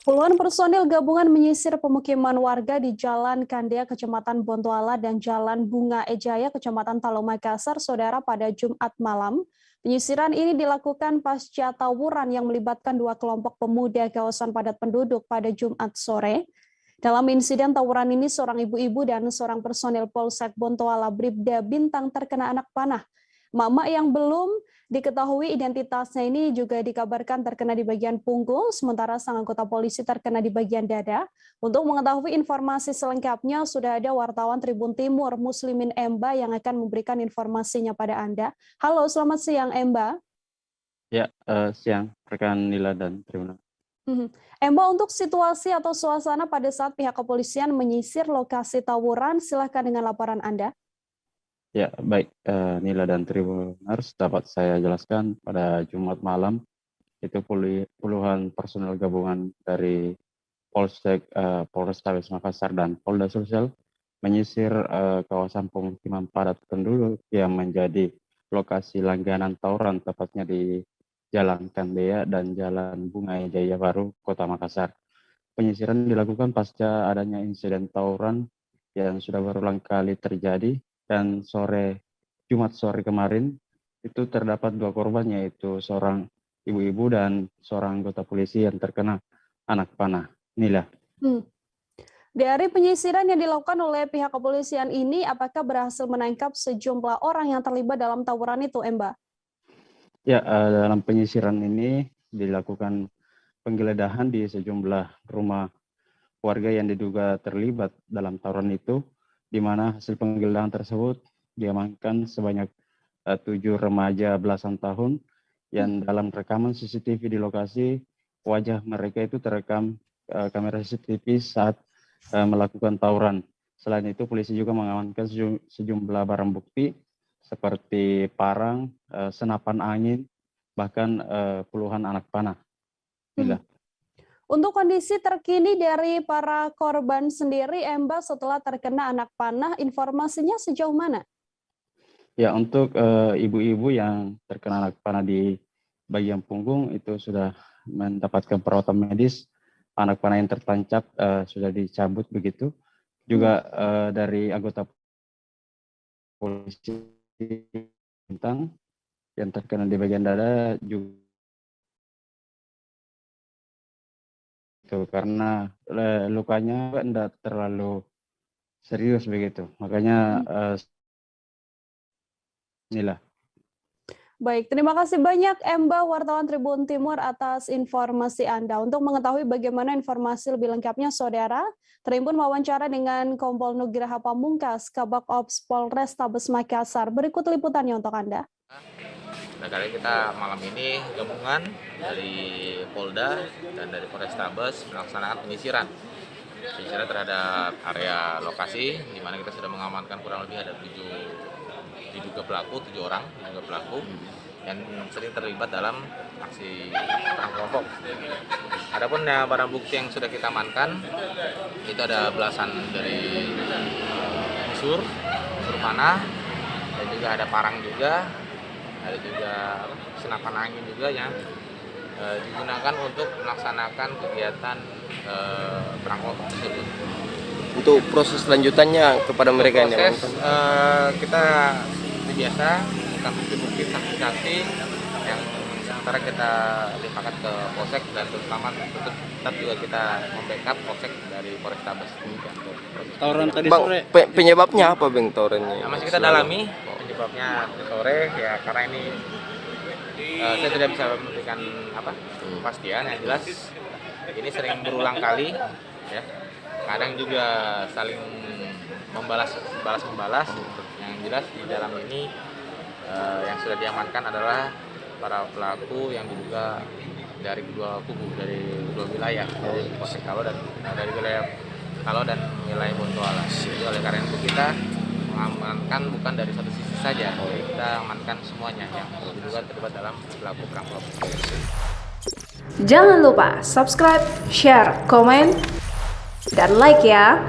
Puluhan personil gabungan menyisir pemukiman warga di Jalan Kandea, Kecamatan Bontoala, dan Jalan Bunga Ejaya, Kecamatan Talo Makassar, Saudara, pada Jumat malam. Penyisiran ini dilakukan pasca tawuran yang melibatkan dua kelompok pemuda kawasan padat penduduk pada Jumat sore. Dalam insiden tawuran ini, seorang ibu-ibu dan seorang personil Polsek Bontoala Bribda Bintang terkena anak panah. Mama yang belum diketahui identitasnya ini juga dikabarkan terkena di bagian punggung, sementara sang anggota polisi terkena di bagian dada. Untuk mengetahui informasi selengkapnya, sudah ada wartawan Tribun Timur Muslimin Emba yang akan memberikan informasinya pada Anda. Halo, selamat siang Emba. Ya, siang rekan Nila dan Tribun. Emba, untuk situasi atau suasana pada saat pihak kepolisian menyisir lokasi tawuran, silakan dengan laporan Anda. Ya, baik, Nila dan Tribuners, dapat saya jelaskan pada Jumat malam itu puluhan personel gabungan dari Polsek, Polrestabes Makassar dan Polda Sulsel menyisir kawasan pemukiman padat penduduk yang menjadi lokasi langganan tawuran, tepatnya di Jalan Kandea dan Jalan Bunga Ejaya Baru, Kota Makassar. Penyisiran dilakukan pasca adanya insiden tawuran yang sudah berulang kali terjadi, dan Jumat sore kemarin itu terdapat dua korban, yaitu seorang ibu-ibu dan seorang anggota polisi yang terkena anak panah. Nila. Dari penyisiran yang dilakukan oleh pihak kepolisian ini, apakah berhasil menangkap sejumlah orang yang terlibat dalam tawuran itu, Emba? Ya, dalam penyisiran ini dilakukan penggeledahan di sejumlah rumah warga yang diduga terlibat dalam tawuran itu, di mana hasil penggeledahan tersebut diamankan sebanyak 7 remaja belasan tahun yang dalam rekaman CCTV di lokasi, wajah mereka itu terekam kamera CCTV saat melakukan tawuran. Selain itu, polisi juga mengamankan sejumlah barang bukti seperti parang, senapan angin, bahkan puluhan anak panah. Untuk kondisi terkini dari para korban sendiri, Emba, setelah terkena anak panah, informasinya sejauh mana? Ya, untuk ibu-ibu yang terkena anak panah di bagian punggung itu sudah mendapatkan perawatan medis. Anak panah yang tertancap sudah dicabut begitu. Juga dari anggota polisi Bintang yang terkena di bagian dada juga, karena lukanya tidak terlalu serius begitu. Makanya inilah. Baik, terima kasih banyak Emba, wartawan Tribun Timur, atas informasi Anda. Untuk mengetahui bagaimana informasi lebih lengkapnya, Saudara, Tribun wawancara dengan Kompol Nugraha Pamungkas, Kabak Ops Polrestabes Makassar. Berikut liputannya untuk Anda. Nah, kali kita malam ini gabungan dari Polda dan dari Polrestabes melaksanakan penyisiran terhadap area lokasi, di mana kita sudah mengamankan kurang lebih ada 7 orang diduga pelaku yang sering terlibat dalam aksi perang kelompok. Adapun barang bukti yang sudah kita amankan itu ada belasan dari busur panah, dan juga ada parang juga, ada juga senapan angin juga yang digunakan untuk melaksanakan kegiatan perang kelompok tersebut. Untuk proses selanjutannya kepada mereka ini, kita biasa bukan bukti-bukti saksi-saksi yang sementara kita limpahkan ke Polsek, dan terutama tetap juga kita membackup Polsek dari Polrestabes. Tawuran tadi sore, penyebabnya apa, Bang, tawurannya? Masih kita dalami penyebabnya sore ya, karena ini saya tidak bisa memberikan kepastian. Yang jelas ini sering berulang kali ya, kadang juga saling membalas. Yang jelas di dalam ini yang sudah diamankan adalah para pelaku yang diduga dari kedua kubu, dari kedua wilayah, dari Polsek Kalo dan dari wilayah Kalo dan wilayah Bontoala. Jadi oleh karena itu kita mengamankan bukan dari satu sisi saja, kita amankan semuanya yang diduga terlibat dalam pelaku perang kelompok. Jangan lupa subscribe, share, komen, dan like ya.